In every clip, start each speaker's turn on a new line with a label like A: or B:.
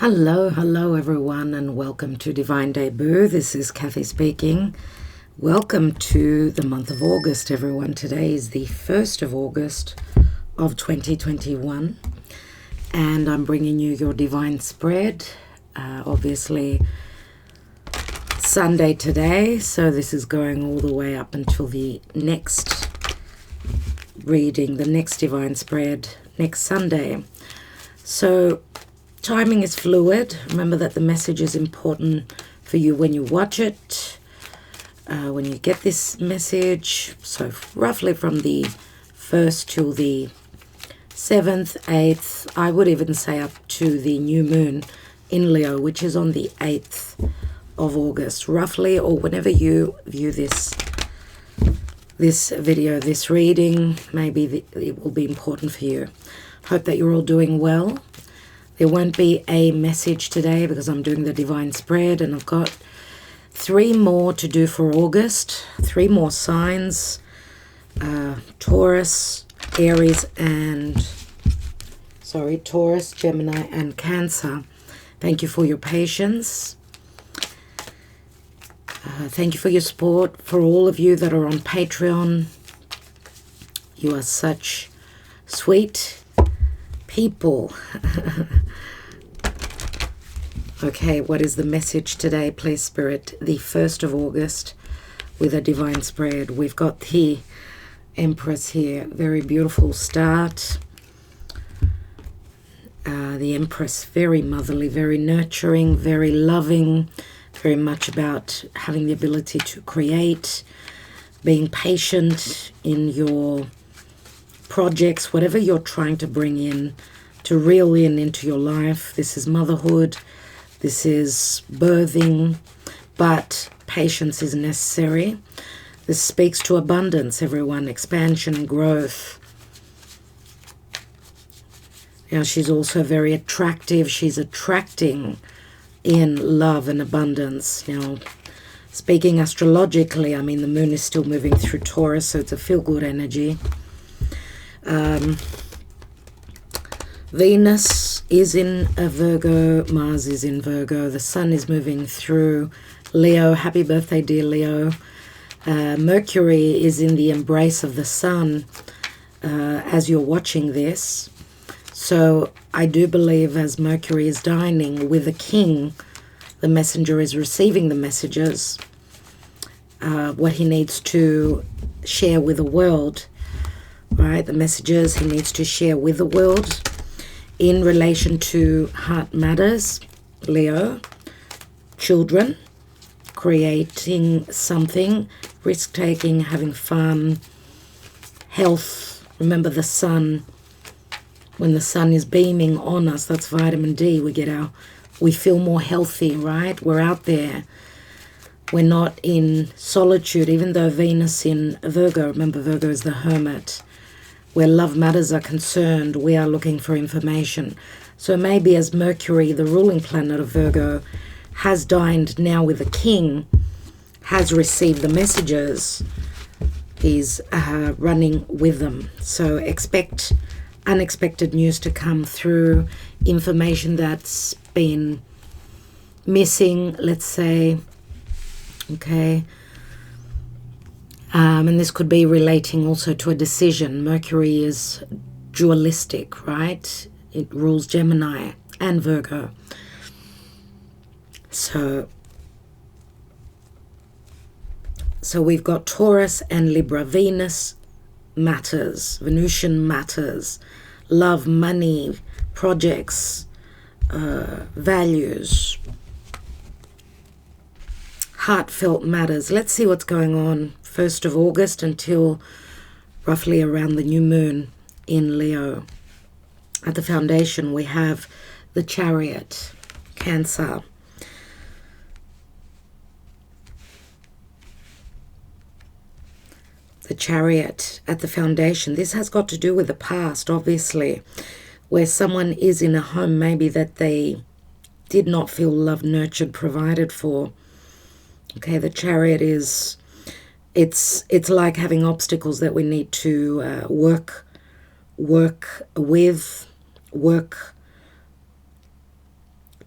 A: Hello everyone, and welcome to Divine Debut. This is Kathy speaking. Welcome to the month of August, everyone. Today is the 1st of August of 2021, and I'm bringing you your divine spread. Obviously, Sunday today, so this is going all the way up until the next reading, the next divine spread, next Sunday. So, timing is fluid. Remember that the message is important for you when you watch it, when you get this message. So roughly from the 1st till the 7th, 8th, I would even say up to the new moon in Leo, which is on the 8th of August, roughly, or whenever you view this video, this reading, maybe it will be important for you. Hope that you're all doing well. There won't be a message today because I'm doing the divine spread, and I've got 3 more to do for August. 3 more signs: Taurus, Gemini, and Cancer. Thank you for your patience. Thank you for your support. For all of you that are on Patreon, you are such sweet people. Okay, what is the message today, please, Spirit? The 1st of August with a divine spread. We've got the Empress here. Very beautiful start. The Empress, very motherly, very nurturing, very loving, very much about having the ability to create, being patient in your projects, whatever you're trying to bring in, to reel into your life. This is motherhood. This is birthing, but patience is necessary. This speaks to abundance, everyone, expansion, growth. Now, she's also very attractive. She's attracting in love and abundance. Now, speaking astrologically, I mean, the moon is still moving through Taurus, so it's a feel-good energy. Venus is in a Virgo, Mars is in Virgo, the Sun is moving through Leo. Happy birthday, dear Leo. Mercury is in the embrace of the Sun as you're watching this. So I do believe as Mercury is dining with the King, the messenger is receiving the messages, what he needs to share with the world, right? The messages he needs to share with the world in relation to heart matters, Leo, children, creating something, risk-taking, having fun, health. Remember the sun. When the sun is beaming on us, that's vitamin D. We feel more healthy, right? We're out there. We're not in solitude, even though Venus in Virgo, remember Virgo is the hermit. Where love matters are concerned, we are looking for information. So maybe as Mercury, the ruling planet of Virgo, has dined now with the King, has received the messages, he's running with them. So expect unexpected news to come through, information that's been missing, let's say. Okay. And this could be relating also to a decision. Mercury is dualistic, right? It rules Gemini and Virgo. So we've got Taurus and Libra. Venus matters. Venusian matters. Love, money, projects, values. Heartfelt matters. Let's see what's going on 1st of August until roughly around the new moon in Leo. At the foundation, we have the Chariot, Cancer. The Chariot at the foundation. This has got to do with the past, obviously, where someone is in a home maybe that they did not feel loved, nurtured, provided for. Okay, the Chariot is, it's like having obstacles that we need to work with,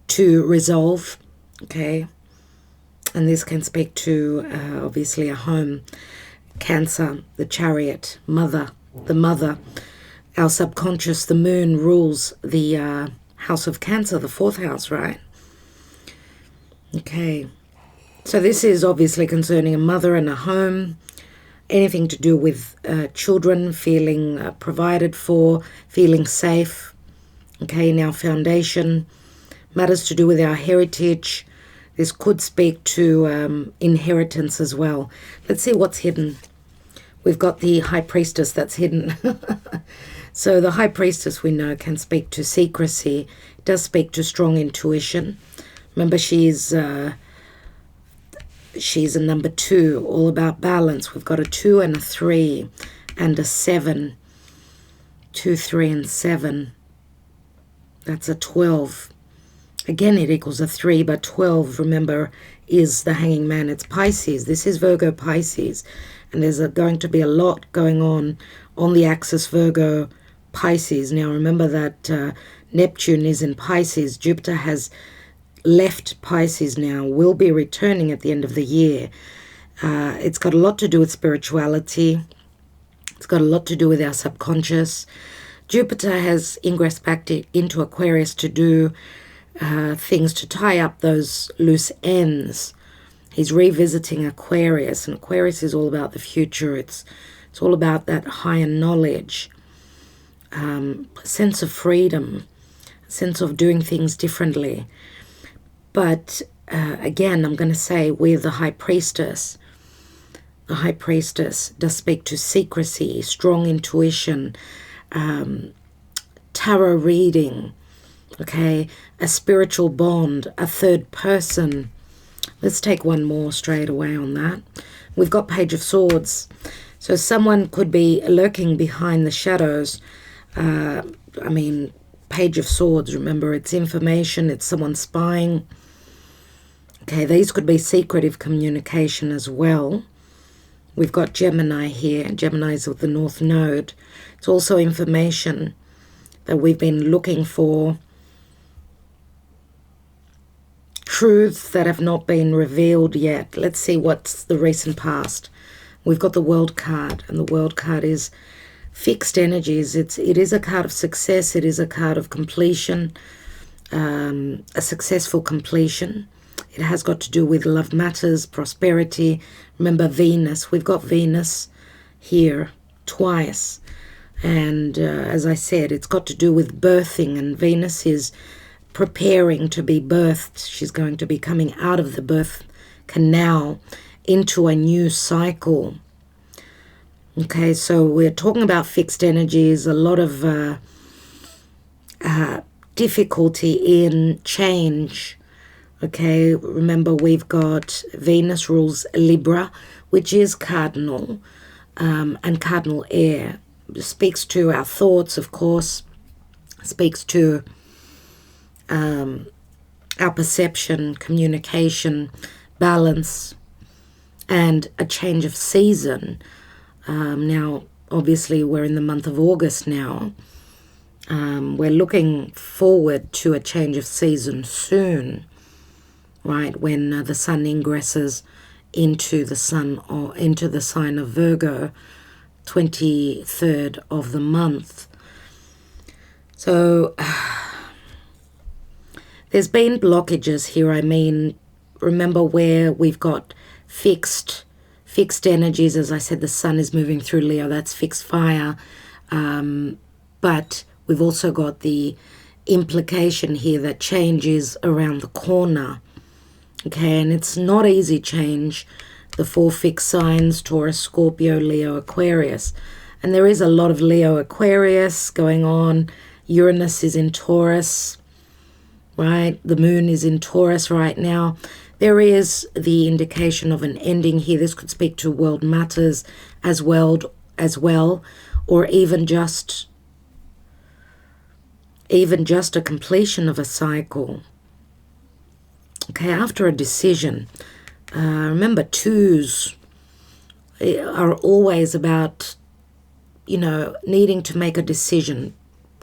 A: to resolve, okay? And this can speak to, obviously, a home. Cancer, the Chariot, the mother. Our subconscious, the moon, rules the house of Cancer, the 4th house, right? Okay. So this is obviously concerning a mother and a home. Anything to do with children, feeling provided for, feeling safe, okay, in our foundation. Matters to do with our heritage. This could speak to inheritance as well. Let's see what's hidden. We've got the High Priestess that's hidden. So the High Priestess, we know, can speak to secrecy. It does speak to strong intuition. Remember, she's a number 2, all about balance. We've got a 2 and a 3 and a 7. 2, 3, and 7. That's a 12. Again, it equals a 3, but 12, remember, is the Hanging Man. It's Pisces. This is Virgo Pisces. And there's going to be a lot going on the axis Virgo Pisces. Now, remember that Neptune is in Pisces. Jupiter has left Pisces now, will be returning at the end of the year. It's got a lot to do with spirituality. It's got a lot to do with our subconscious. Jupiter has ingressed back into Aquarius to do things to tie up those loose ends. He's revisiting Aquarius, and Aquarius is all about the future. It's all about that higher knowledge, sense of freedom, sense of doing things differently. But again, I'm going to say with the High Priestess, the High Priestess does speak to secrecy, strong intuition, tarot reading, okay, a spiritual bond, a third person. Let's take one more straight away on that. We've got Page of Swords. So someone could be lurking behind the shadows. Page of Swords, remember, it's information, it's someone spying. Okay, these could be secretive communication as well. We've got Gemini here. Gemini is with the North Node. It's also information that we've been looking for. Truths that have not been revealed yet. Let's see what's the recent past. We've got the World card, and the World card is fixed energies. It is a card of success. It is a card of completion, a successful completion. It has got to do with love matters, prosperity. Remember Venus. We've got Venus here twice. And as I said, it's got to do with birthing, and Venus is preparing to be birthed. She's going to be coming out of the birth canal into a new cycle. Okay, so we're talking about fixed energies, a lot of difficulty in change. Okay, remember we've got Venus rules Libra, which is cardinal, and cardinal air. It speaks to our thoughts, of course, speaks to our perception, communication, balance, and a change of season. Now, obviously, we're in the month of August now. We're looking forward to a change of season soon, right? When the sun ingresses into the sun or into the sign of Virgo, 23rd of the month. So there's been blockages here. Remember where we've got fixed energies. As I said, the sun is moving through Leo. That's fixed fire. But we've also got the implication here that change is around the corner. Okay, and it's not easy change. The 4 fixed signs, Taurus, Scorpio, Leo, Aquarius. And there is a lot of Leo, Aquarius going on. Uranus is in Taurus, right? The moon is in Taurus right now. There is the indication of an ending here. This could speak to world matters as well, or even just a completion of a cycle. Okay, after a decision. Remember, 2s are always about, needing to make a decision,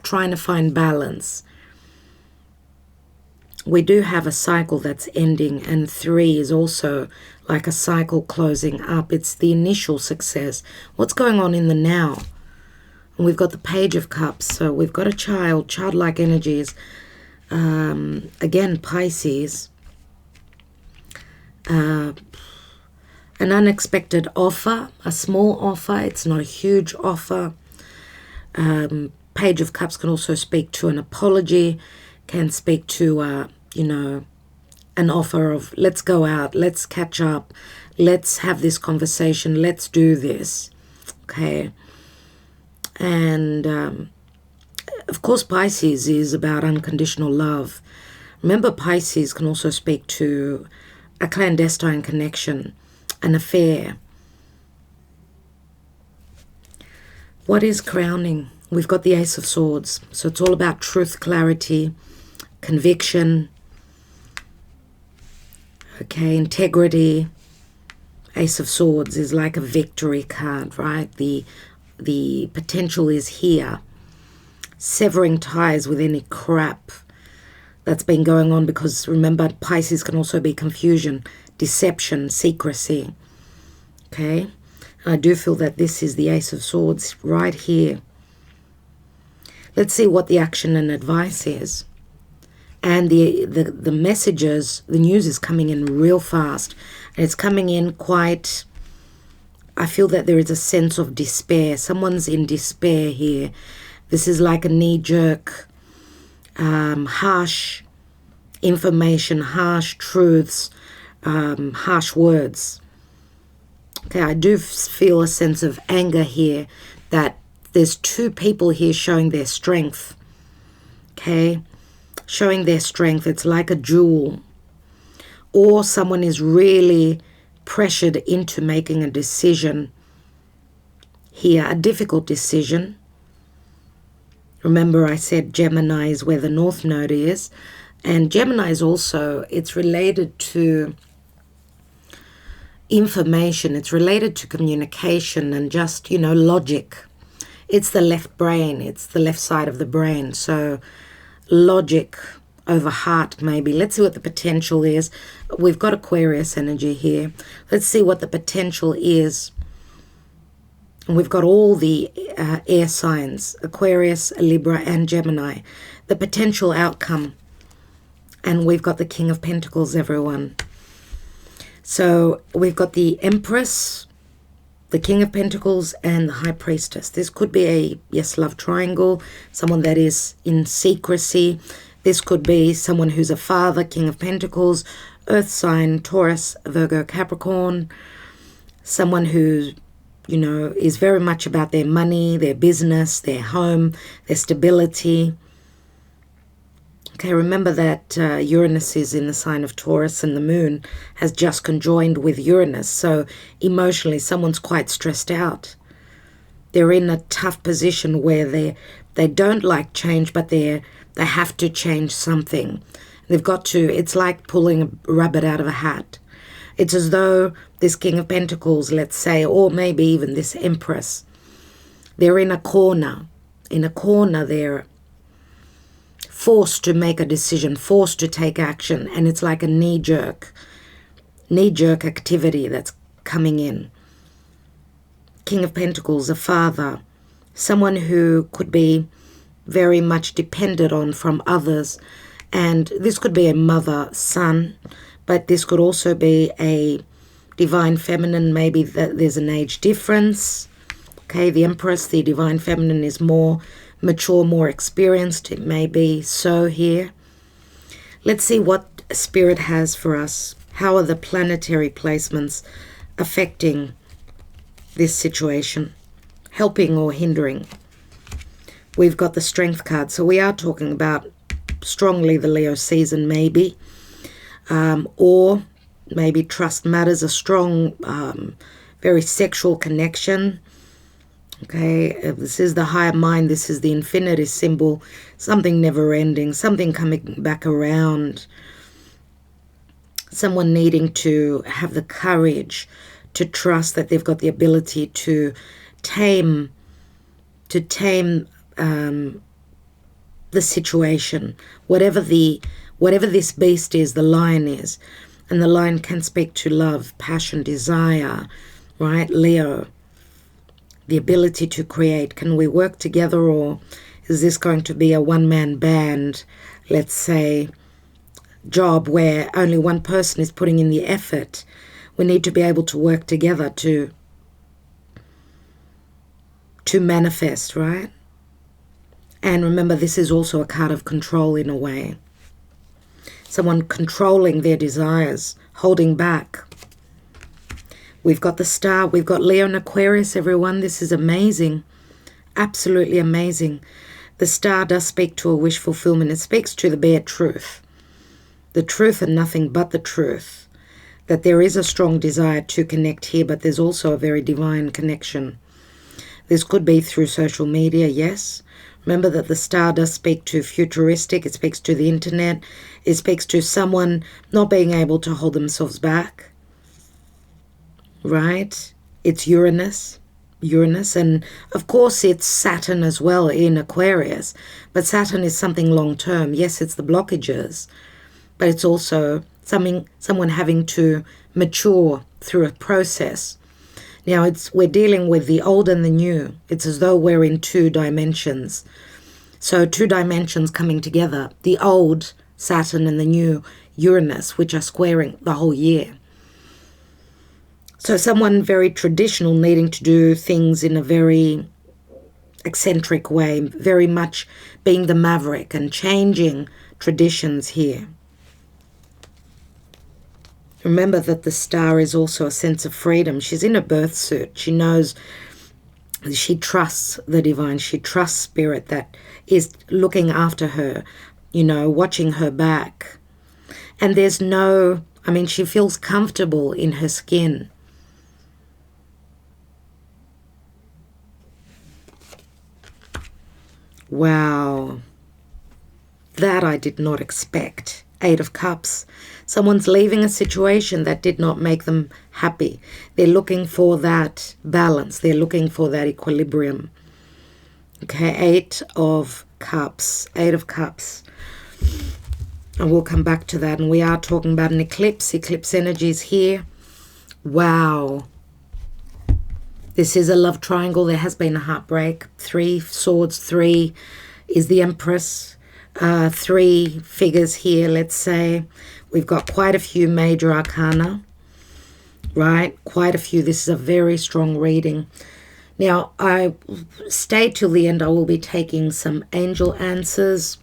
A: trying to find balance. we do have a cycle that's ending, and 3 is also like a cycle closing up. It's the initial success. What's going on in the now? And we've got the Page of Cups, so we've got a child, childlike energies. Again, Pisces. An unexpected offer, a small offer. It's not a huge offer. Page of Cups can also speak to an apology, can speak to, an offer of let's go out, let's catch up, let's have this conversation, let's do this. Okay. And of course, Pisces is about unconditional love. Remember, Pisces can also speak to a clandestine connection, an affair. What is crowning? We've got the Ace of Swords. So it's all about truth, clarity, conviction, okay, integrity. Ace of Swords is like a victory card, right? The potential is here. Severing ties with any crap that's been going on, because remember, Pisces can also be confusion, deception, secrecy. Okay? And I do feel that this is the Ace of Swords right here. Let's see what the action and advice is. And the messages, the news is coming in real fast. And it's coming in quite, I feel that there is a sense of despair. Someone's in despair here. This is like a knee-jerk, harsh information, harsh truths, harsh words. Okay, I do feel a sense of anger here, that there's 2 people here showing their strength. Okay, showing their strength. It's like a jewel. Or someone is really pressured into making a decision here, a difficult decision. Remember, I said Gemini is where the North Node is. And Gemini is also, it's related to information. It's related to communication and just, logic. It's the left brain. It's the left side of the brain. So logic over heart, maybe. Let's see what the potential is. We've got Aquarius energy here. Let's see what the potential is. And we've got all the air signs, Aquarius, Libra, and Gemini. The potential outcome. And we've got the King of Pentacles, everyone. So we've got the Empress, the King of Pentacles, and the High Priestess. This could be a yes, love triangle, someone that is in secrecy. This could be someone who's a father, King of Pentacles, Earth sign, Taurus, Virgo, Capricorn. Someone who, is very much about their money, their business, their home, their stability. Okay, remember that Uranus is in the sign of Taurus, and the moon has just conjoined with Uranus. So emotionally, someone's quite stressed out. They're in a tough position where they don't like change, but they have to change something. They've got to, it's like pulling a rabbit out of a hat. It's as though this King of Pentacles, let's say, or maybe even this Empress, they're in a corner. In a corner, they're forced to make a decision, forced to take action, and it's like a knee-jerk activity that's coming in. King of Pentacles, a father, someone who could be very much depended on from others, and this could be a mother, son, but this could also be a divine feminine, maybe that there's an age difference. Okay, the Empress, the divine feminine, is more mature, more experienced. It may be so here. Let's see what Spirit has for us. How are the planetary placements affecting this situation? Helping or hindering? We've got the Strength card. So we are talking about strongly the Leo season, maybe. Or maybe trust matters, a strong, very sexual connection. Okay, this is the higher mind. This is the infinity symbol. Something never ending, something coming back around. Someone needing to have the courage to trust that they've got the ability to tame the situation, whatever this beast is, the lion is. And the lion can speak to love, passion, desire, right? Leo, the ability to create. Can we work together, or is this going to be a one-man band, let's say, job where only one person is putting in the effort? We need to be able to work together to manifest, right? And remember, this is also a card of control in a way. Someone controlling their desires, holding back. We've got the star, we've got Leo and Aquarius, everyone. This is amazing. Absolutely amazing. The star does speak to a wish fulfillment. It speaks to the bare truth. The truth and nothing but the truth. That there is a strong desire to connect here, but there's also a very divine connection. This could be through social media, yes. Remember that the star does speak to futuristic. It speaks to the internet. It speaks to someone not being able to hold themselves back. Right? It's Uranus. And of course it's Saturn as well in Aquarius. But Saturn is something long term. Yes, it's the blockages. But it's also someone having to mature through a process. Now we're dealing with the old and the new. It's as though we're in two dimensions. So two dimensions coming together. The old Saturn and the new Uranus, which are squaring the whole year. So someone very traditional needing to do things in a very eccentric way, very much being the maverick and changing traditions here. Remember that the star is also a sense of freedom. She's in a birth suit. She knows, she trusts the divine. She trusts spirit that is looking after her, watching her back. And there's she feels comfortable in her skin. Wow. That I did not expect. 8 of Cups. Someone's leaving a situation that did not make them happy. They're looking for that balance. They're looking for that equilibrium. Okay, 8 of Cups. 8 of Cups. And we'll come back to that. And we are talking about an eclipse. Eclipse energies here. Wow. This is a love triangle. There has been a heartbreak. 3 swords. 3 is the Empress. 3 figures here, let's say. We've got quite a few major arcana, right? Quite a few. This is a very strong reading. Now, I stay till the end. I will be taking some angel answers.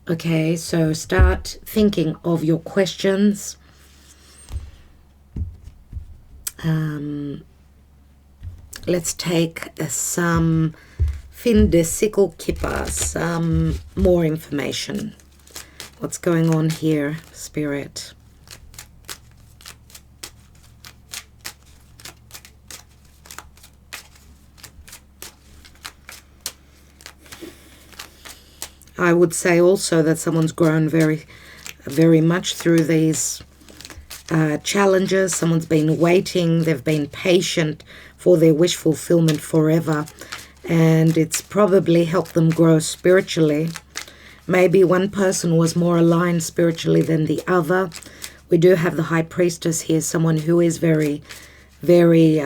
A: Okay, so start thinking of your questions. Let's take some fin de sickle kipper, some more information. What's going on here, Spirit? I would say also that someone's grown very, very much through these challenges. Someone's been waiting. They've been patient for their wish fulfillment forever. And it's probably helped them grow spiritually. Maybe one person was more aligned spiritually than the other. We do have the High Priestess here, someone who is very, very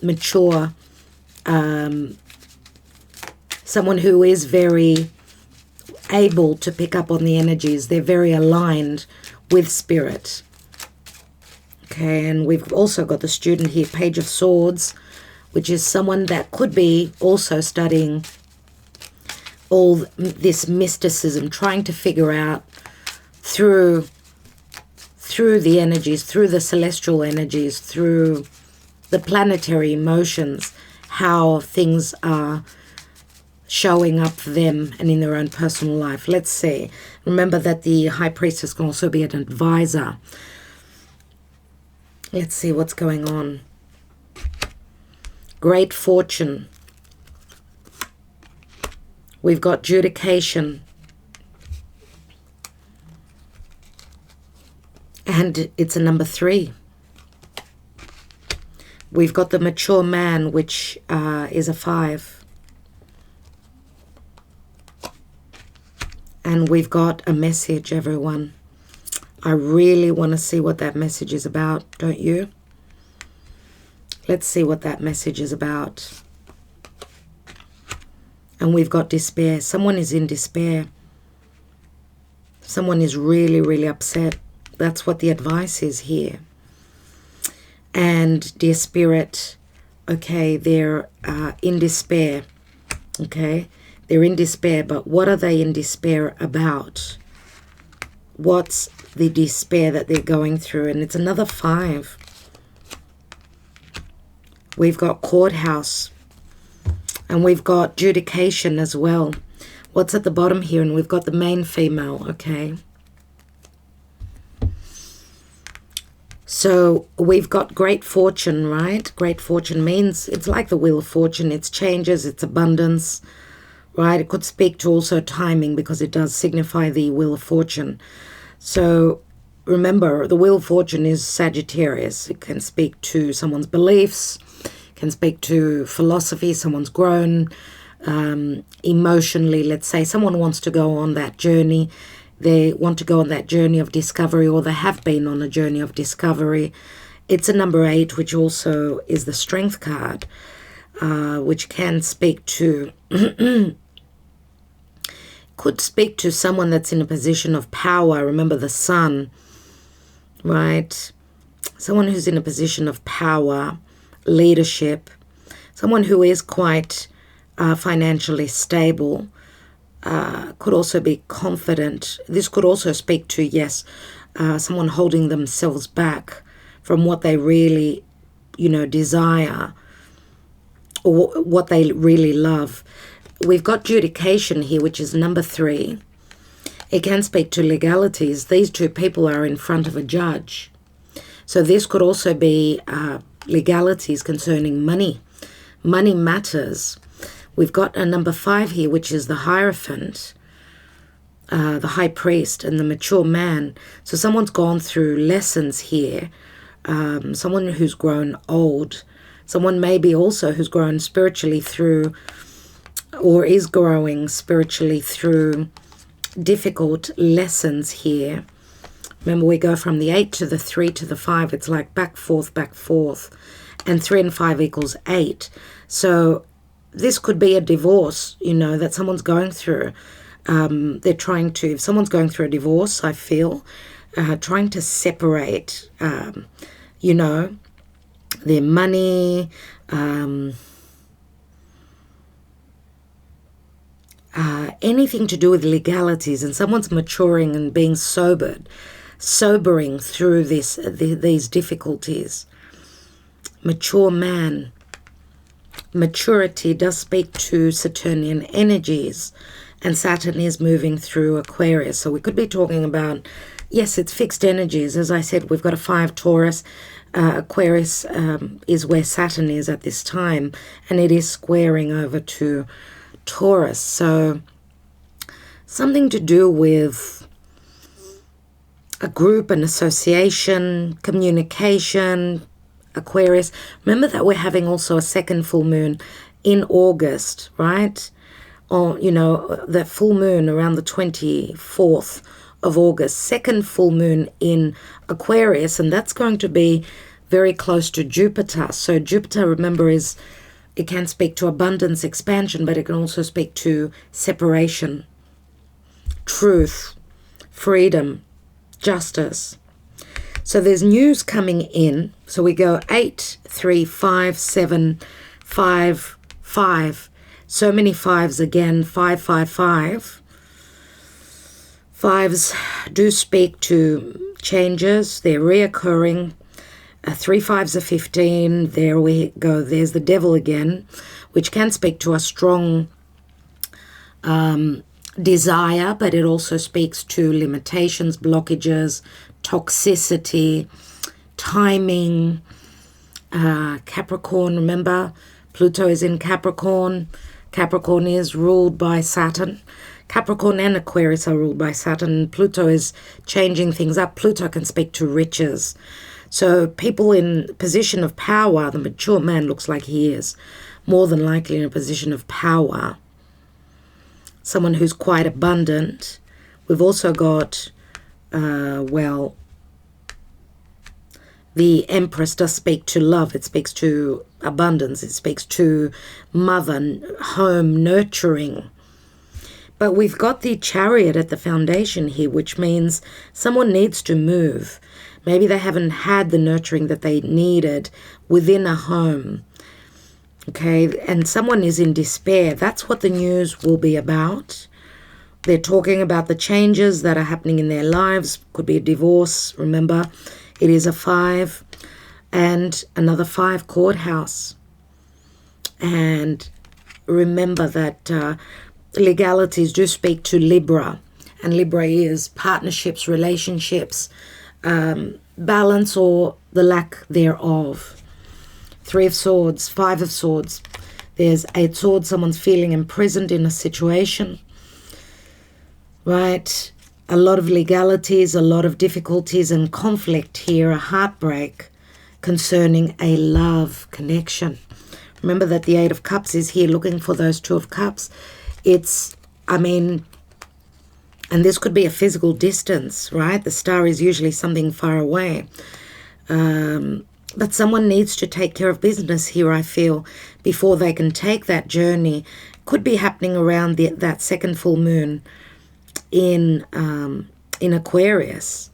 A: mature. Someone who is very able to pick up on the energies. They're very aligned with spirit. Okay, and we've also got the student here, Page of Swords, which is someone that could be also studying all this mysticism, trying to figure out through the energies, through the celestial energies, through the planetary emotions, how things are showing up for them and in their own personal life. Let's see. Remember that the High Priestess can also be an advisor. Let's see what's going on. Great fortune. We've got judication. And it's a number 3. We've got the mature man, which is a 5. And we've got a message, everyone. I really want to see what that message is about, don't you? Let's see what that message is about. And we've got despair. Someone is in despair. Someone is really, really upset. That's what the advice is here. And dear Spirit, okay, they're in despair. Okay, they're in despair, but what are they in despair about? What's the despair that they're going through? And it's another 5. We've got courthouse. And we've got judication as well. What's at the bottom here? And we've got the main female, okay? So we've got great fortune, right? Great fortune means it's like the Wheel of Fortune. It's changes, it's abundance, right? It could speak to also timing because it does signify the Wheel of Fortune. So remember, the Wheel of Fortune is Sagittarius. It can speak to someone's beliefs, can speak to philosophy, someone's grown emotionally. Let's say someone wants to go on that journey. They want to go on that journey of discovery, or they have been on a journey of discovery. It's a number 8, which also is the Strength card, which can speak to, could speak to someone that's in a position of power. Remember the Sun, right? Someone who's in a position of power, leadership, someone who is quite financially stable, could also be confident. This could also speak to, yes, someone holding themselves back from what they really, desire, or what they really love. We've got judication here, which is number 3. It can speak to legalities. These 2 people are in front of a judge. So this could also be legalities concerning money. Money matters. We've got a number 5 here, which is the Hierophant, the High Priest, and the mature man. So someone's gone through lessons here. Someone who's grown old. Someone maybe also who's grown spiritually through, or is growing spiritually through difficult lessons here. Remember, we go from the 8 to the 3 to the 5. It's like back, forth, and 3 and 5 equals 8. So this could be a divorce, that someone's going through. They're trying to, if someone's going through a divorce, I feel, trying to separate, their money, anything to do with legalities, and someone's maturing and being sobering through these difficulties. Mature man. Maturity does speak to Saturnian energies, and Saturn is moving through Aquarius. So we could be talking about, yes, it's fixed energies. As I said, we've got a 5 Taurus. Aquarius is where Saturn is at this time, and it is squaring over to Taurus. So something to do with a group, an association, communication, Aquarius. Remember that we're having also a second full moon in August, right? Or, the full moon around the 24th of August, second full moon in Aquarius, and that's going to be very close to Jupiter. So Jupiter, remember, it can speak to abundance, expansion, but it can also speak to separation, truth, freedom, justice. So there's news coming in. So we go 8, 3, 5, 7, 5, 5. So many 5s again, 5, 5, 5. 5s do speak to changes. They're reoccurring. 3 5s are 15. There we go. There's the devil again, which can speak to a strong desire, but it also speaks to limitations, blockages, toxicity, timing. Capricorn, remember, Pluto is in Capricorn. Capricorn is ruled by Saturn. Capricorn and Aquarius are ruled by Saturn. Pluto is changing things up. Pluto can speak to riches. So people in position of power, the mature man looks like he is more than likely in a position of power. Someone who's quite abundant. We've also got, well, the Empress does speak to love. It speaks to abundance. It speaks to mother, home, nurturing. But we've got the Chariot at the foundation here, which means someone needs to move. Maybe they haven't had the nurturing that they needed within a home. Okay, and someone is in despair. That's what the news will be about. They're talking about the changes that are happening in their lives. Could be a divorce. Remember, it is a 5 and another 5 courthouse. And remember that legalities do speak to Libra. And Libra is partnerships, relationships, balance or the lack thereof. 3 of Swords, 5 of Swords. There's 8 Swords. Someone's feeling imprisoned in a situation. Right? A lot of legalities, a lot of difficulties and conflict here, a heartbreak concerning a love connection. Remember that the 8 of Cups is here looking for those 2 of Cups. It's, and this could be a physical distance, right? The Star is usually something far away. But someone needs to take care of business here, I feel, before they can take that journey. Could be happening around that second full moon in Aquarius,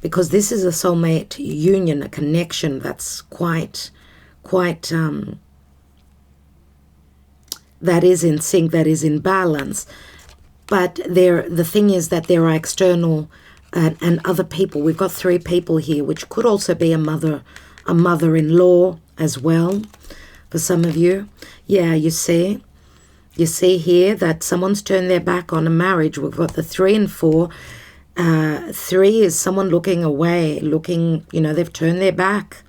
A: because this is a soulmate union, a connection that's quite that is in sync, that is in balance. But the thing is that there are external and other people. We've got 3 people here, which could also be a mother-in-law as well for some of you. Yeah, you see here that someone's turned their back on a marriage. We've got the 3 and 4. 3 is someone looking away, they've turned their back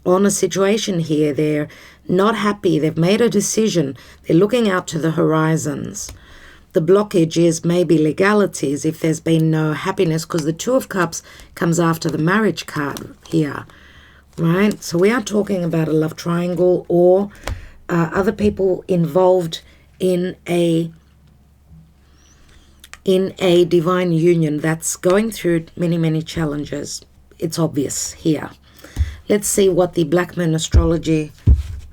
A: on a situation here. They're not happy. They've made a decision. They're looking out to the horizons. The blockage is maybe legalities if there's been no happiness, because the 2 of Cups comes after the marriage card here, right? So we are talking about a love triangle or other people involved in a divine union that's going through many, many challenges. It's obvious here. Let's see what the Black Moon Astrology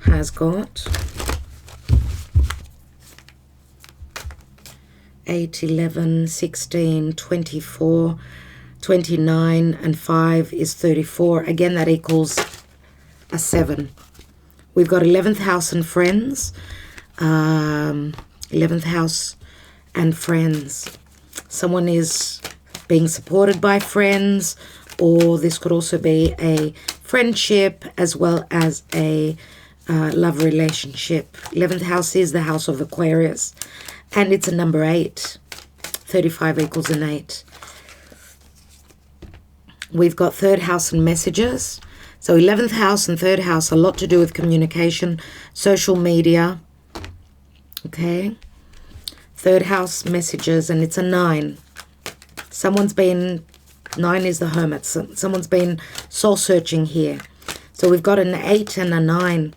A: has got. 8, 11, 16, 24, 29, and 5 is 34. Again, that equals a 7. We've got 11th house and friends. 11th house and friends. Someone is being supported by friends, or this could also be a friendship as well as a love relationship. 11th house is the house of Aquarius, and it's a number 8. 35 equals an 8. We've got 3rd house and messages. So 11th house and 3rd house, a lot to do with communication, social media. Okay. 3rd house messages, and it's a 9. 9 is the hermit. Someone's been soul searching here. So we've got an 8 and a 9.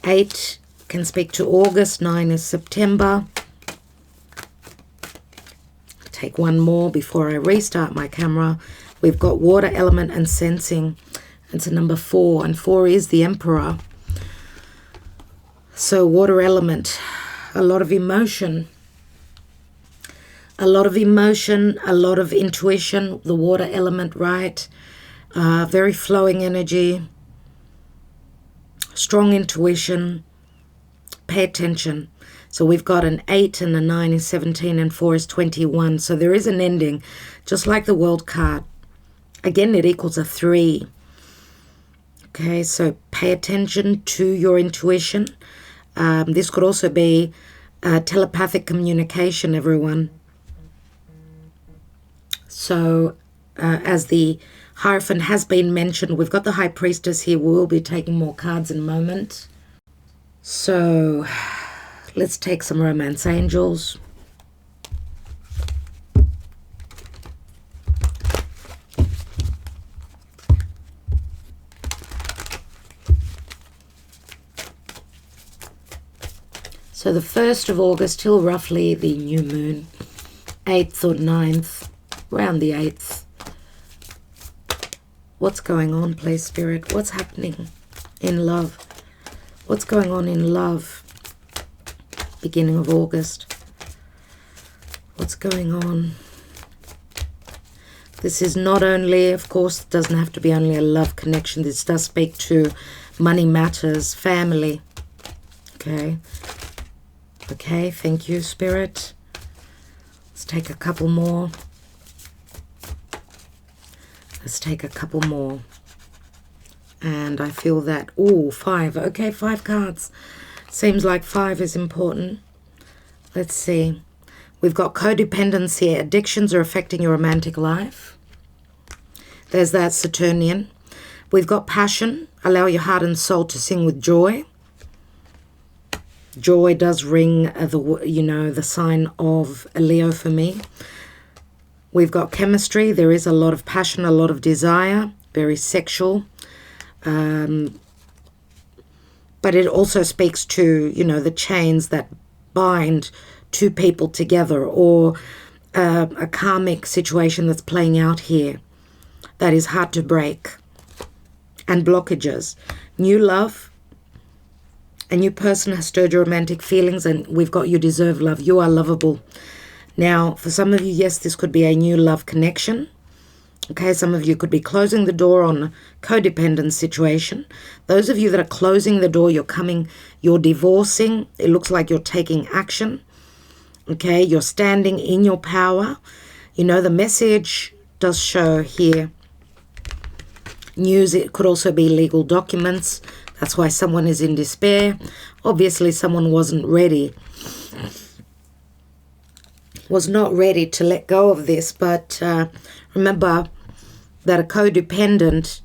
A: 8 can speak to August. 9 is September. Take one more before I restart my camera. We've got water element and sensing. It's a number 4, and 4 is the Emperor. So water element, a lot of emotion. A lot of emotion, a lot of intuition, the water element, right? Very flowing energy, strong intuition. Pay attention. So we've got an 8 and a 9 is 17 and 4 is 21. So there is an ending, just like the World card. Again, it equals a 3. Okay, so pay attention to your intuition. This could also be telepathic communication, everyone. So as the Hierophant has been mentioned, we've got the High Priestess here. We will be taking more cards in a moment. So let's take some Romance Angels. So the 1st of August till roughly the new moon. 8th or 9th, around the 8th. What's going on, please, Spirit? What's happening in love? What's going on in love? Beginning of August. What's going on? This is not only, of course, it doesn't have to be only a love connection. This does speak to money matters, family. Okay. Okay, thank you, Spirit. Let's take a couple more. Let's take a couple more. And I feel that, ooh, 5. Okay, 5 cards. Seems like 5 is important. Let's see. We've got codependency. Addictions are affecting your romantic life. There's that Saturnian. We've got passion. Allow your heart and soul to sing with joy. Joy does ring the sign of a Leo for me. We've got chemistry. There is a lot of passion, a lot of desire, very sexual. But it also speaks to, the chains that bind two people together, or a karmic situation that's playing out here that is hard to break, and blockages. New love. A new person has stirred your romantic feelings, and we've got you deserve love. You are lovable. Now, for some of you, yes, this could be a new love connection. Okay, some of you could be closing the door on a codependent situation. Those of you that are closing the door, you're divorcing. It looks like you're taking action. Okay, you're standing in your power. The message does show here. News, it could also be legal documents. That's why someone is in despair. Obviously, someone wasn't ready. Was not ready to let go of this. But remember that a codependent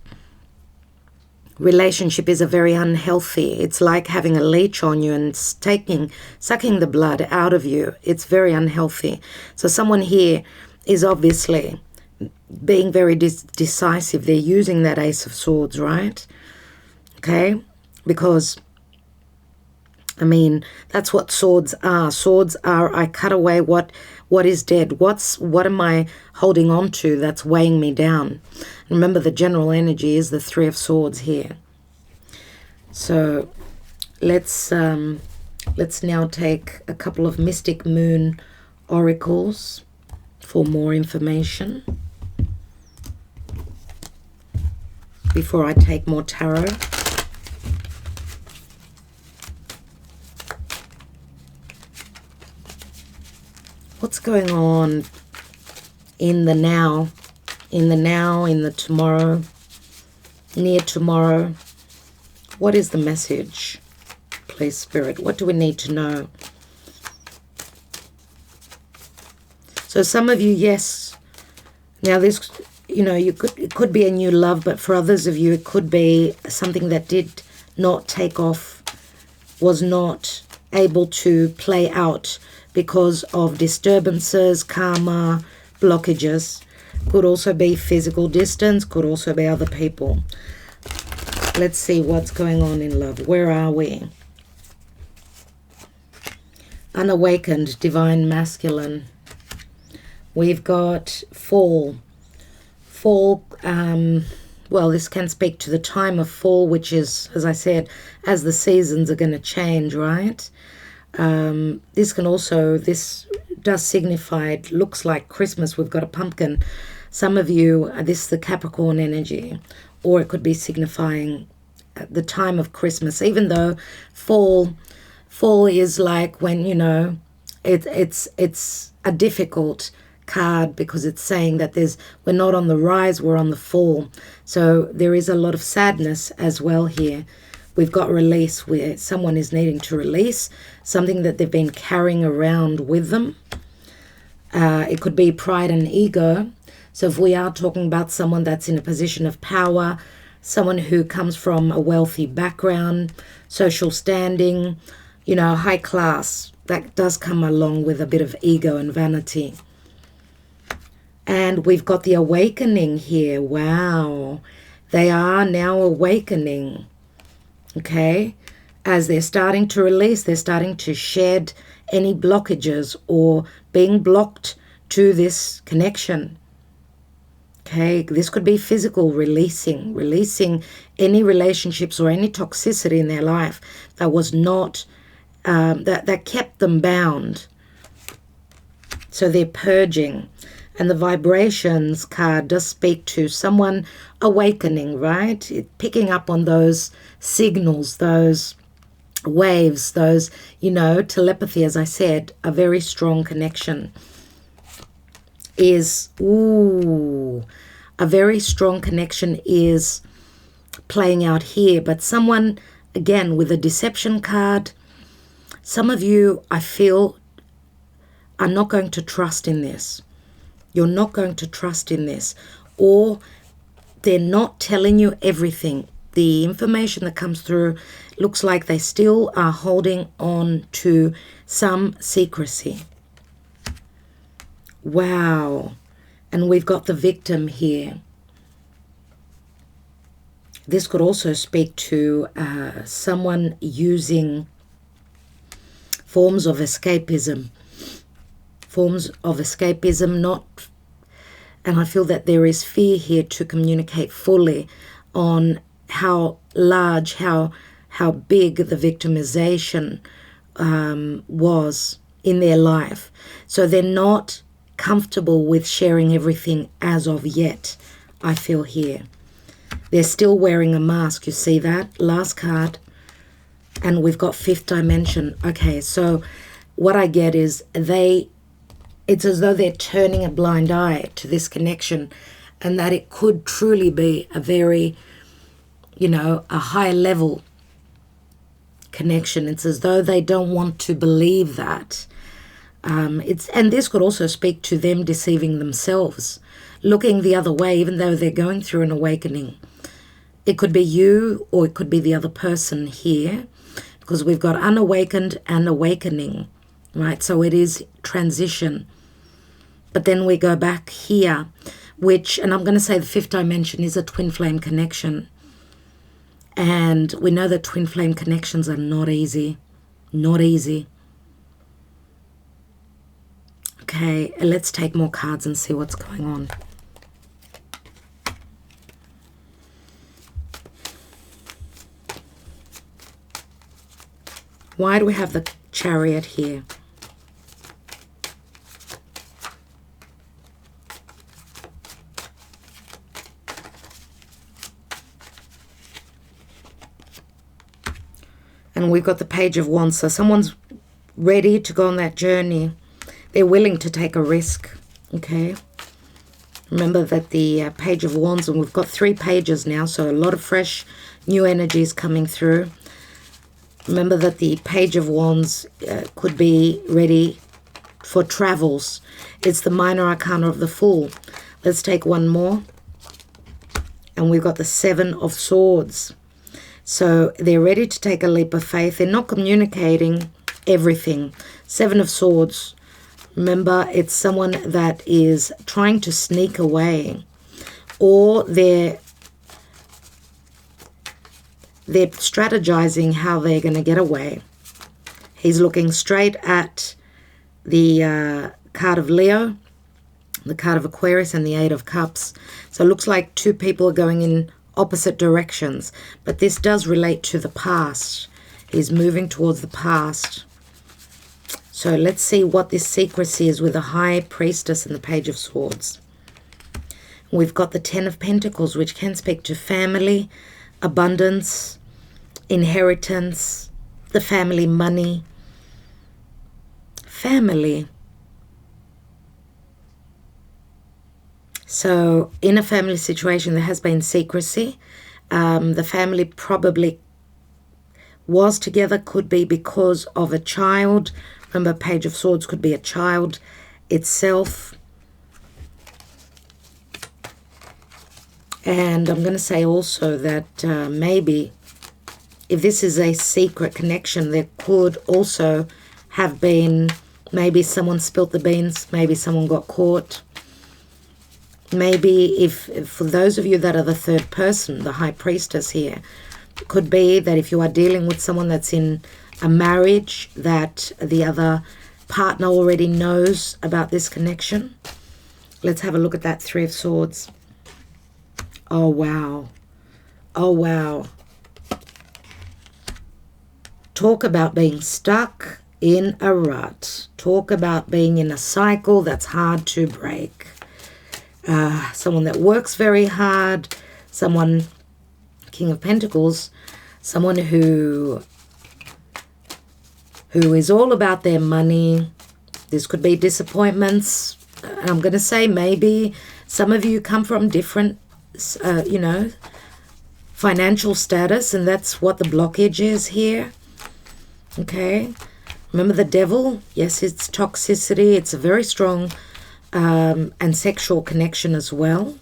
A: relationship is a very unhealthy. It's like having a leech on you and sucking the blood out of you. It's very unhealthy. So someone here is obviously being very decisive. They're using that Ace of Swords, right? Okay, because that's what swords are. Swords are, I cut away what is dead. What am I holding on to that's weighing me down? Remember, the general energy is the 3 of Swords here. So let's now take a couple of Mystic Moon oracles for more information before I take more tarot. What's going on in the now, in the tomorrow, near tomorrow? What is the message, please, Spirit? What do we need to know? So some of you, yes. Now this, it could be a new love, but for others of you, it could be something that did not take off, was not able to play out because of disturbances, karma, blockages. Could also be physical distance, could also be other people. Let's see what's going on in love. Where are we? Unawakened, divine masculine. We've got fall. Fall, well, this can speak to the time of fall, which is, as I said, as the seasons are going to change, right? This does signify, it looks like Christmas. We've got a pumpkin. Some of you, this is the Capricorn energy, or it could be signifying the time of Christmas, even though fall is like when, it's a difficult card, because it's saying that we're not on the rise, we're on the fall. So there is a lot of sadness as well here. We've got release, where someone is needing to release something that they've been carrying around with them. It could be pride and ego. So if we are talking about someone that's in a position of power, someone who comes from a wealthy background, social standing, high class, that does come along with a bit of ego and vanity. And we've got the awakening here. Wow. They are now awakening. Okay, as they're starting to release, they're starting to shed any blockages or being blocked to this connection. Okay, this could be physical, releasing any relationships or any toxicity in their life that was not, that kept them bound. So they're purging. And the vibrations card does speak to someone awakening, right? Picking up on those signals, those waves, those, telepathy, as I said, a very strong connection is, a very strong connection is playing out here. But someone, again, with a deception card, some of you, I feel, are not going to trust in this. You're not going to trust in this. Or they're not telling you everything. The information that comes through looks like they still are holding on to some secrecy. Wow. And we've got the victim here. This could also speak to someone using forms of escapism. And I feel that there is fear here to communicate fully on how large, how big the victimization was in their life. So they're not comfortable with sharing everything as of yet, I feel here. They're still wearing a mask. You see that? Last card. And we've got fifth dimension. Okay, so what I get is it's as though they're turning a blind eye to this connection, and that it could truly be a very, a high level connection. It's as though they don't want to believe that. And this could also speak to them deceiving themselves, looking the other way, even though they're going through an awakening. It could be you, or it could be the other person here, because we've got unawakened and awakening, right? So it is transition. But then we go back here, and I'm going to say the fifth dimension is a twin flame connection. And we know that twin flame connections are not easy. Not easy. Okay, let's take more cards and see what's going on. Why do we have the Chariot here? And we've got the Page of Wands. So someone's ready to go on that journey. They're willing to take a risk. Okay. Remember that the Page of Wands, and we've got 3 pages now, so a lot of fresh new energies coming through. Remember that the Page of Wands could be ready for travels. It's the minor arcana of the Fool. Let's take one more. And we've got the 7 of Swords. So they're ready to take a leap of faith. They're not communicating everything. 7 of Swords. Remember, it's someone that is trying to sneak away, or they're strategizing how they're going to get away. He's looking straight at the card of Leo, the card of Aquarius, and the 8 of Cups. So it looks like 2 people are going in opposite directions, but this does relate to the past. He's moving towards the past. So let's see what this secrecy is with the High Priestess and the Page of Swords. We've got the 10 of Pentacles, which can speak to family, abundance, inheritance, the family money, family. So in a family situation, there has been secrecy. The family probably was together, could be because of a child. Remember, Page of Swords could be a child itself. And I'm going to say also that maybe if this is a secret connection, there could also have been, maybe someone spilt the beans, maybe someone got caught. Maybe if for those of you that are the third person, the High Priestess here, could be that if you are dealing with someone that's in a marriage, that the other partner already knows about this connection. Let's have a look at that Three of Swords. Oh, wow. Oh, wow. Talk about being stuck in a rut. Talk about being in a cycle that's hard to break. Someone that works very hard. Someone, King of Pentacles, someone who is all about their money. This could be disappointments. I'm going to say maybe some of you come from different, financial status, and that's what the blockage is here. Okay. Remember the devil? Yes, it's toxicity. It's a very strong and sexual connection as well.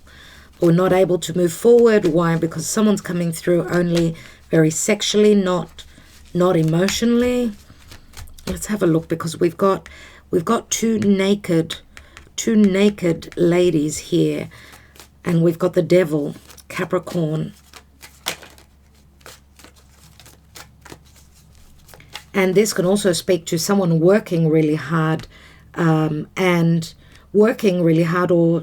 A: We're not able to move forward. Why? Because someone's coming through only very sexually, not emotionally. Let's have a look, because we've got two naked ladies here, and we've got the devil, Capricorn. And this can also speak to someone working really hard or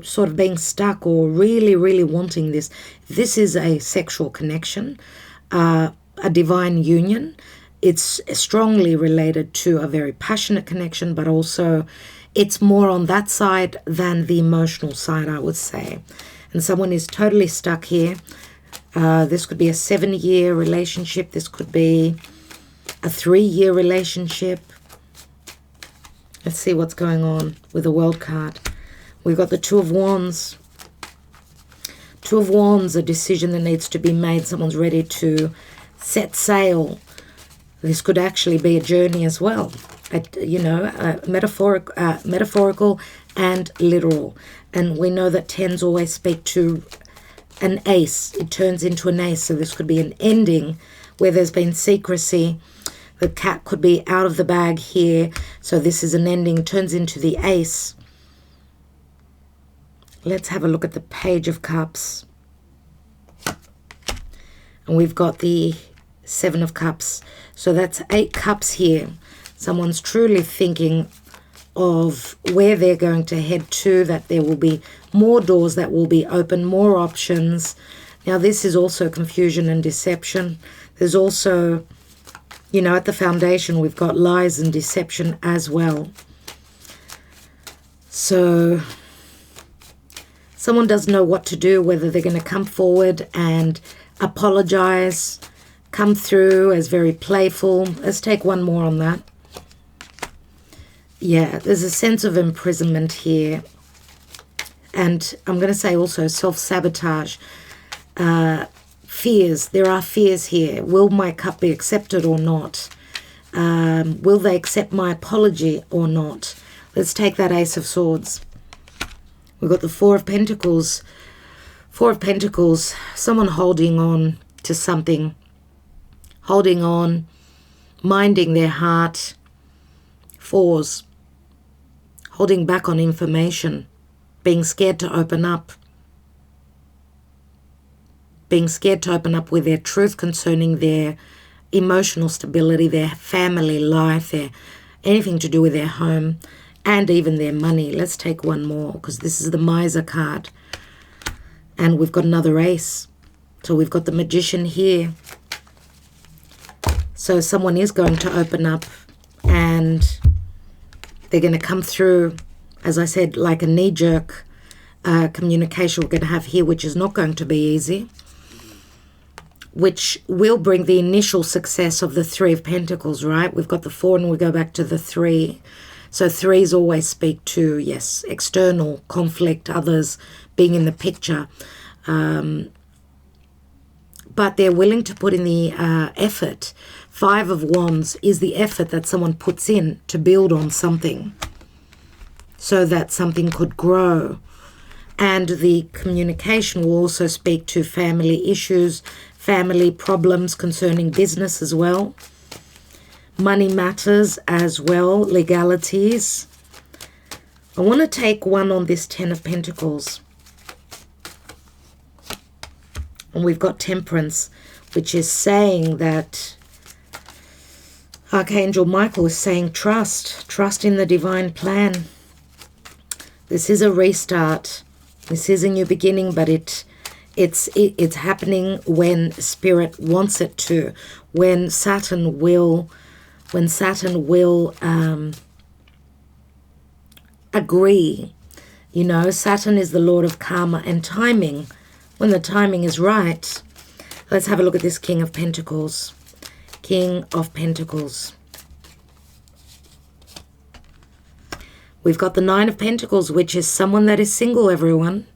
A: sort of being stuck or really, really wanting this. This is a sexual connection, a divine union. It's strongly related to a very passionate connection, but also it's more on that side than the emotional side, I would say. And someone is totally stuck here. This could be a 7-year relationship. This could be a 3-year relationship. Let's see what's going on with the World card. We've got the Two of Wands. Two of Wands, a decision that needs to be made. Someone's ready to set sail. This could actually be a journey as well. Metaphorical and literal. And we know that 10s always speak to an ace. It turns into an ace. So this could be an ending where there's been secrecy. The cat could be out of the bag here. So this is an ending, turns into the ace. Let's have a look at the Page of Cups. And we've got the 7 of Cups. So that's 8 cups here. Someone's truly thinking of where they're going to head to, that there will be more doors that will be open, more options. Now this is also confusion and deception. There's also, at the foundation, we've got lies and deception as well. So someone doesn't know what to do, whether they're going to come forward and apologize, come through as very playful. Let's take one more on that. Yeah, there's a sense of imprisonment here. And I'm going to say also self-sabotage. Fears. There are fears here. Will my cup be accepted or not? Will they accept my apology or not? Let's take that Ace of Swords. We've got the Four of Pentacles. Four of Pentacles. Someone holding on to something. Holding on. Minding their heart. Fours. Holding back on information. Being scared to open up. Being scared to open up with their truth concerning their emotional stability, their family life, anything to do with their home, and even their money. Let's take one more, because this is the Miser card. And we've got another ace. So we've got the Magician here. So someone is going to open up, and they're going to come through, as I said, like a knee-jerk communication we're going to have here, which is not going to be easy, which will bring the initial success of the Three of Pentacles, right? We've got the 4 and we go back to the 3. So 3s always speak to, yes, external conflict, others being in the picture. But they're willing to put in the effort. 5 of Wands is the effort that someone puts in to build on something so that something could grow. And the communication will also speak to family issues, family problems concerning business as well. Money matters as well, legalities. I want to take one on this 10 of Pentacles. And we've got Temperance, which is saying that Archangel Michael is saying trust in the divine plan. This is a restart. This is a new beginning, but it's happening when Spirit wants it to. When Saturn will agree. You know, Saturn is the Lord of karma and timing. When the timing is right. Let's have a look at this King of Pentacles. King of Pentacles. We've got the Nine of Pentacles, which is someone that is single, everyone.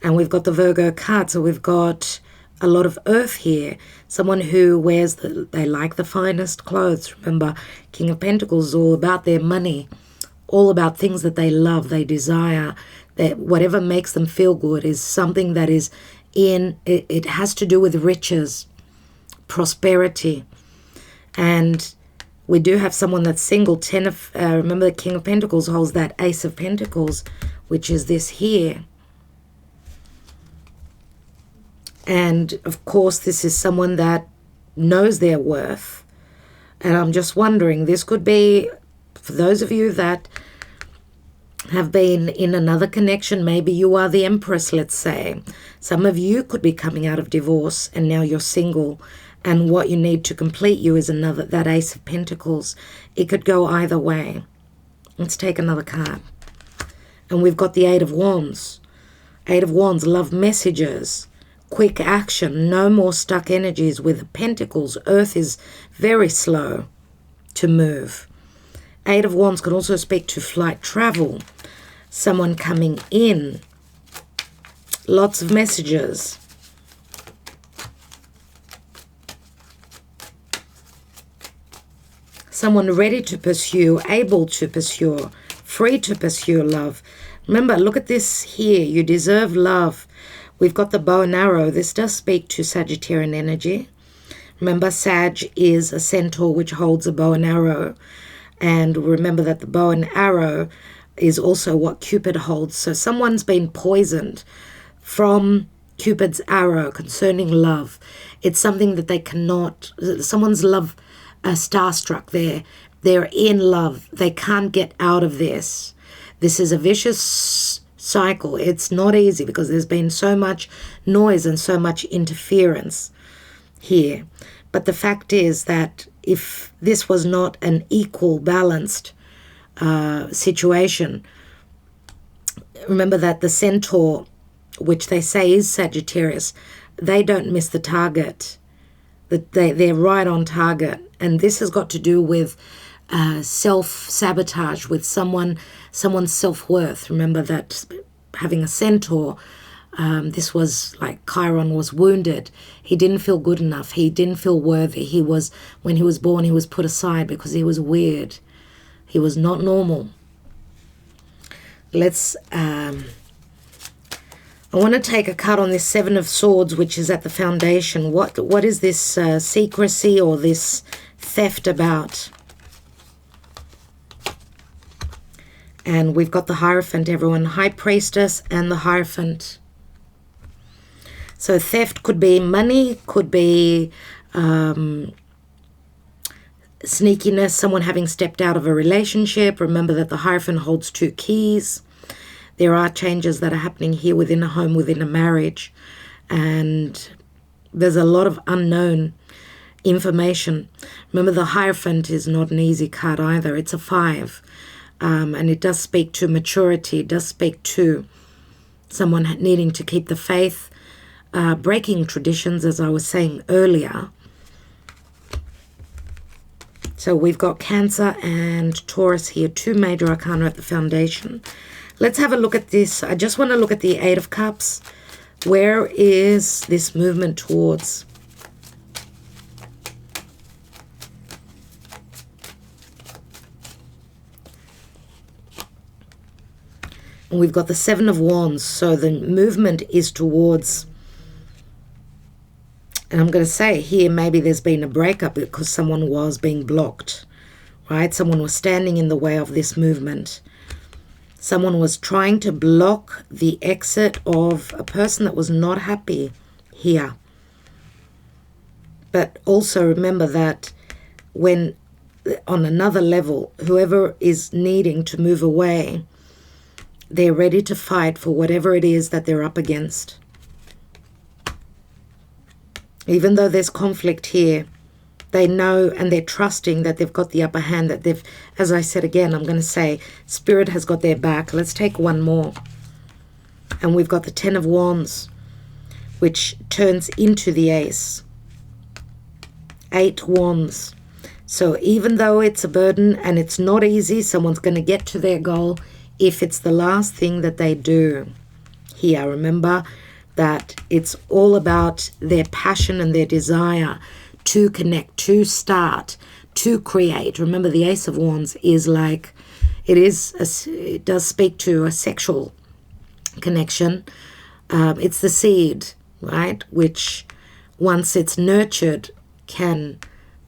A: And we've got the Virgo card, so we've got a lot of earth here. Someone who wears, they like the finest clothes. Remember, King of Pentacles is all about their money, all about things that they love, they desire, that whatever makes them feel good is something that is it has to do with riches, prosperity. And we do have someone that's single. Remember the King of Pentacles holds that Ace of Pentacles, which is this here. And of course, this is someone that knows their worth. And I'm just wondering, this could be, for those of you that have been in another connection, maybe you are the Empress, let's say. Some of you could be coming out of divorce and now you're single. And what you need to complete you is that Ace of Pentacles. It could go either way. Let's take another card. And we've got the Eight of Wands. Eight of Wands, love messages, quick action, no more stuck energies. With Pentacles, Earth is very slow to move. Eight of Wands can also speak to flight travel, someone coming in, lots of messages. Someone ready to pursue, able to pursue, free to pursue love. Remember, look at this here. You deserve love. We've got the bow and arrow. This does speak to Sagittarian energy. Remember, Sag is a centaur which holds a bow and arrow. And remember that the bow and arrow is also what Cupid holds. So someone's been poisoned from Cupid's arrow concerning love. It's something that they cannot, someone's love, starstruck. They're in love. They can't get out of this. This is a vicious cycle. It's not easy because there's been so much noise and so much interference here. But the fact is that if this was not an equal, balanced situation, remember that the centaur, which they say is Sagittarius, they don't miss the target. That they're right on target. And this has got to do with self-sabotage, with someone's self-worth. Remember that having a centaur, this was like Chiron was wounded. He didn't feel good enough. He didn't feel worthy. When he was born, he was put aside because he was weird. He was not normal. I want to take a cut on this Seven of Swords, which is at the foundation. What is this secrecy or this theft about? And we've got the Hierophant, everyone. High Priestess and the Hierophant. So theft could be money, could be sneakiness, someone having stepped out of a relationship. Remember that the Hierophant holds two keys. There are changes that are happening here within a home, within a marriage. And there's a lot of unknown information. Remember, the Hierophant is not an easy card either. It's a 5. And it does speak to maturity. It does speak to someone needing to keep the faith, breaking traditions, as I was saying earlier. So we've got Cancer and Taurus here, 2 major arcana at the foundation. Let's have a look at this. I just want to look at the 8 of Cups. Where is this movement towards? And we've got the 7 of Wands. So the movement is towards, and I'm going to say here, maybe there's been a breakup because someone was being blocked, right? Someone was standing in the way of this movement. Someone was trying to block the exit of a person that was not happy here. But also remember that when on another level, whoever is needing to move away, they're ready to fight for whatever it is that they're up against. Even though there's conflict here, they know and they're trusting that they've got the upper hand, that they've, as I said again, I'm going to say, Spirit has got their back. Let's take one more. And we've got the 10 of Wands, which turns into the Ace. 8 Wands. So even though it's a burden and it's not easy, someone's going to get to their goal if it's the last thing that they do. Here, remember that it's all about their passion and their desire to connect, to start, to create. Remember, the Ace of Wands is like, it does speak to a sexual connection. It's the seed, right? Which, once it's nurtured, can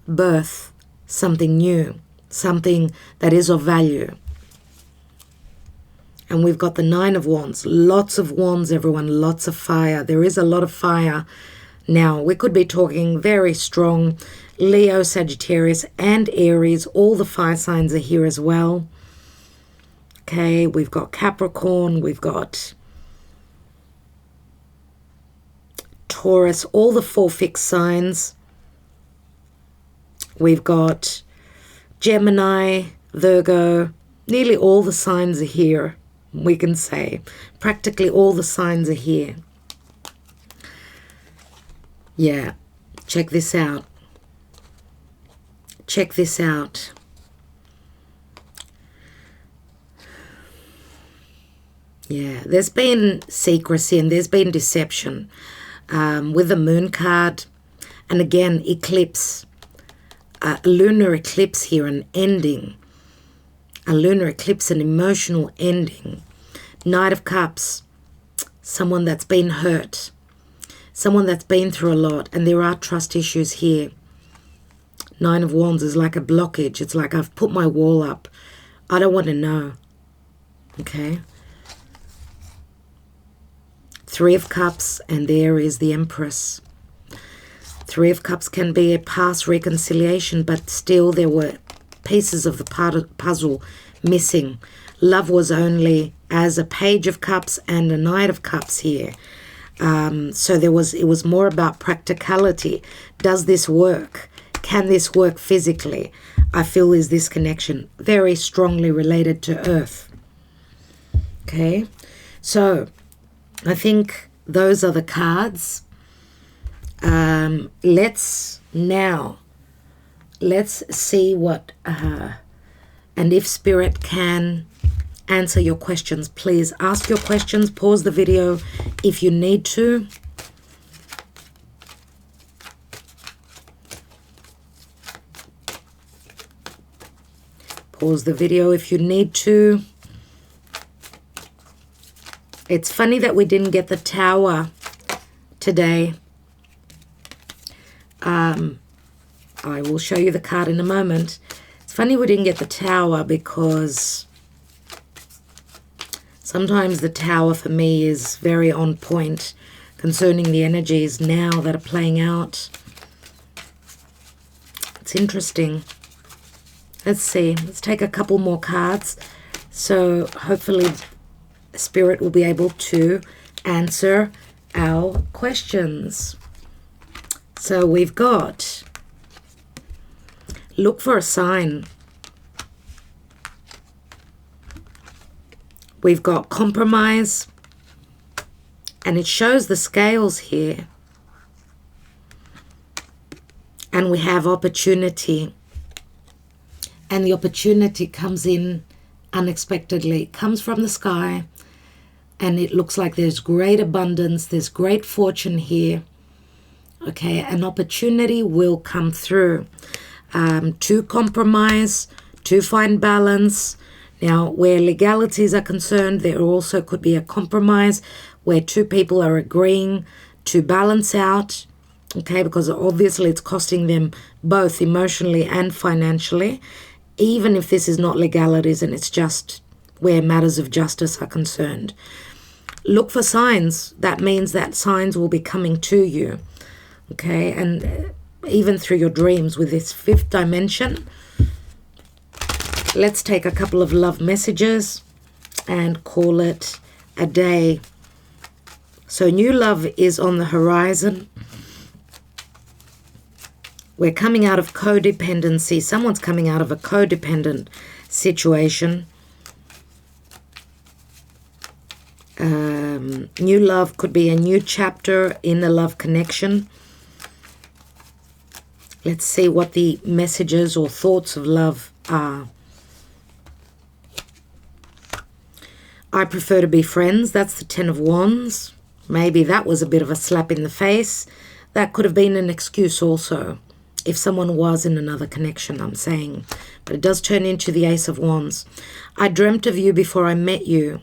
A: birth something new, something that is of value. And we've got the 9 of Wands. Lots of wands, everyone. Lots of fire. There is a lot of fire. Now, we could be talking very strong Leo, Sagittarius, and Aries. All the fire signs are here as well. Okay, we've got Capricorn. We've got Taurus. All the 4 fixed signs. We've got Gemini, Virgo. Nearly all the signs are here. We can say practically all the signs are here. Yeah, check this out. Check this out. Yeah, there's been secrecy and there's been deception with the Moon card. And again, eclipse, a lunar eclipse here, an ending. A lunar eclipse, an emotional ending. Knight of Cups, someone that's been hurt, someone that's been through a lot, and there are trust issues here. 9 of Wands is like a blockage. It's like, I've put my wall up. I don't want to know. Okay. 3 of Cups, and there is the Empress. 3 of Cups can be a past reconciliation, but still there were pieces of the puzzle missing. Love was only as a Page of Cups and a Knight of Cups here. So it was more about practicality. Does this work? Can this work physically? I feel is this connection very strongly related to Earth. Okay, so I think those are the cards. Let's see what, and if Spirit can answer your questions, please ask your questions. Pause the video if you need to. Pause the video if you need to. It's funny that we didn't get the Tower today. I will show you the card in a moment. It's funny we didn't get the Tower because sometimes the Tower for me is very on point concerning the energies now that are playing out. It's interesting. Let's see. Let's take a couple more cards. So hopefully Spirit will be able to answer our questions. So we've got, look for a sign. We've got compromise, and it shows the scales here. And we have opportunity. And the opportunity comes in unexpectedly. It comes from the sky, and it looks like there's great abundance, there's great fortune here. Okay, an opportunity will come through to compromise, to find balance. Now, where legalities are concerned, there also could be a compromise where 2 people are agreeing to balance out, okay, because obviously it's costing them both emotionally and financially, even if this is not legalities and it's just where matters of justice are concerned. Look for signs. That means that signs will be coming to you. Okay, and even through your dreams with this 5th dimension. Let's take a couple of love messages and call it a day. So new love is on the horizon. We're coming out of codependency. Someone's coming out of a codependent situation. New love could be a new chapter in the love connection. Let's see what the messages or thoughts of love are. I prefer to be friends. That's the 10 of Wands. Maybe that was a bit of a slap in the face. That could have been an excuse also, if someone was in another connection, I'm saying. But it does turn into the Ace of Wands. I dreamt of you before I met you.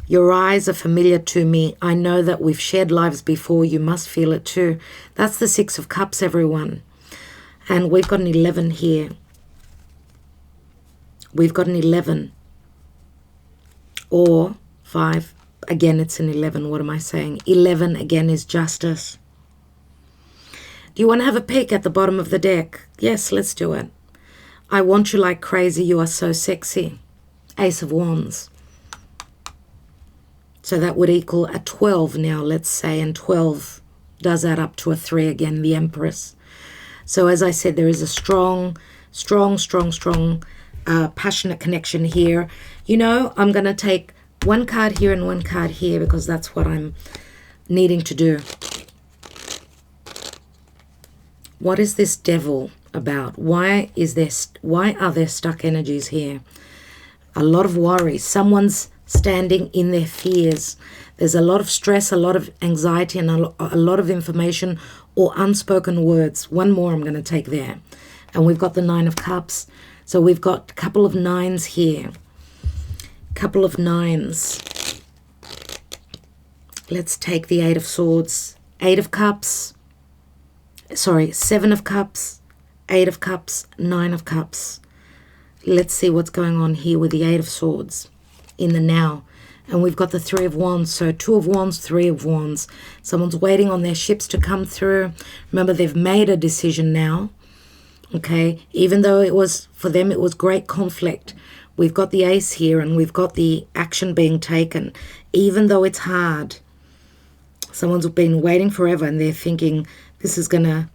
A: Your eyes are familiar to me. I know that we've shared lives before. You must feel it too. That's the 6 of Cups, everyone. And we've got an 11 here. We've got an 11. Or 5. Again, it's an 11. What am I saying? 11 again is justice. Do you want to have a peek at the bottom of the deck? Yes, let's do it. I want you like crazy. You are so sexy. Ace of Wands. So that would equal a 12 now, let's say. And 12 does add up to a 3 again, the Empress. So as I said, there is a strong, passionate connection here. You know, I'm going to take one card here and one card here because that's what I'm needing to do. What is this Devil about? Why are there stuck energies here? A lot of worry. Someone's standing in their fears. There's a lot of stress, a lot of anxiety, and a lot of information or unspoken words. One more I'm going to take there. And we've got the 9 of Cups. So we've got a couple of 9s here. Couple of 9s. Let's take the 8 of Swords. 8 of Cups. Sorry, 7 of Cups. 8 of Cups. 9 of Cups. Let's see what's going on here with the 8 of Swords in the now. And we've got the 3 of Wands. So 2 of Wands, 3 of Wands. Someone's waiting on their ships to come through. Remember, they've made a decision now. Okay, even though it was, for them, it was great conflict. We've got the Ace here and we've got the action being taken. Even though it's hard, someone's been waiting forever and they're thinking, this is gonna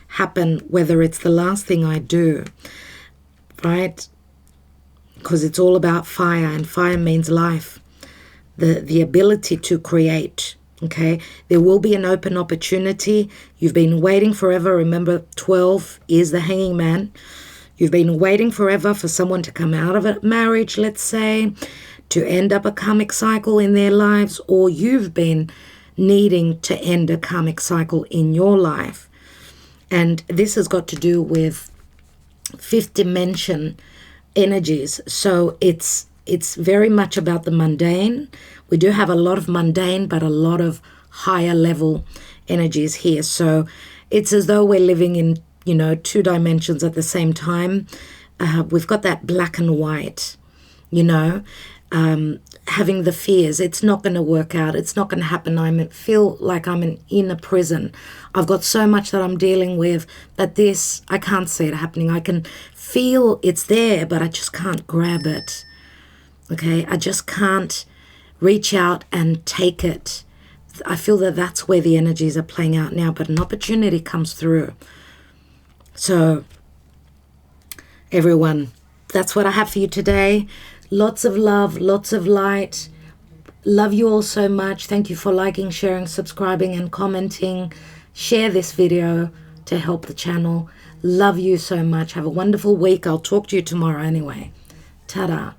A: happen whether it's the last thing I do, right? Because it's all about fire, and fire means life, the ability to create. Okay, there will be an open opportunity. You've been waiting forever. Remember, 12 is the Hanging Man. You've been waiting forever for someone to come out of a marriage, let's say, to end up a karmic cycle in their lives, or you've been needing to end a karmic cycle in your life. And this has got to do with 5th dimension energies. So it's very much about the mundane. We do have a lot of mundane, but a lot of higher level energies here. So it's as though we're living in, 2 dimensions at the same time. We've got that black and white, having the fears. It's not going to work out. It's not going to happen. I feel like I'm in a prison. I've got so much that I'm dealing with that I can't see it happening. I can feel it's there, but I just can't grab it. Okay, I just can't reach out and take it. I feel that that's where the energies are playing out now, but an opportunity comes through. So, everyone, that's what I have for you today. Lots of love, lots of light. Love you all so much. Thank you for liking, sharing, subscribing, and commenting. Share this video to help the channel. Love you so much. Have a wonderful week. I'll talk to you tomorrow anyway. Ta-da.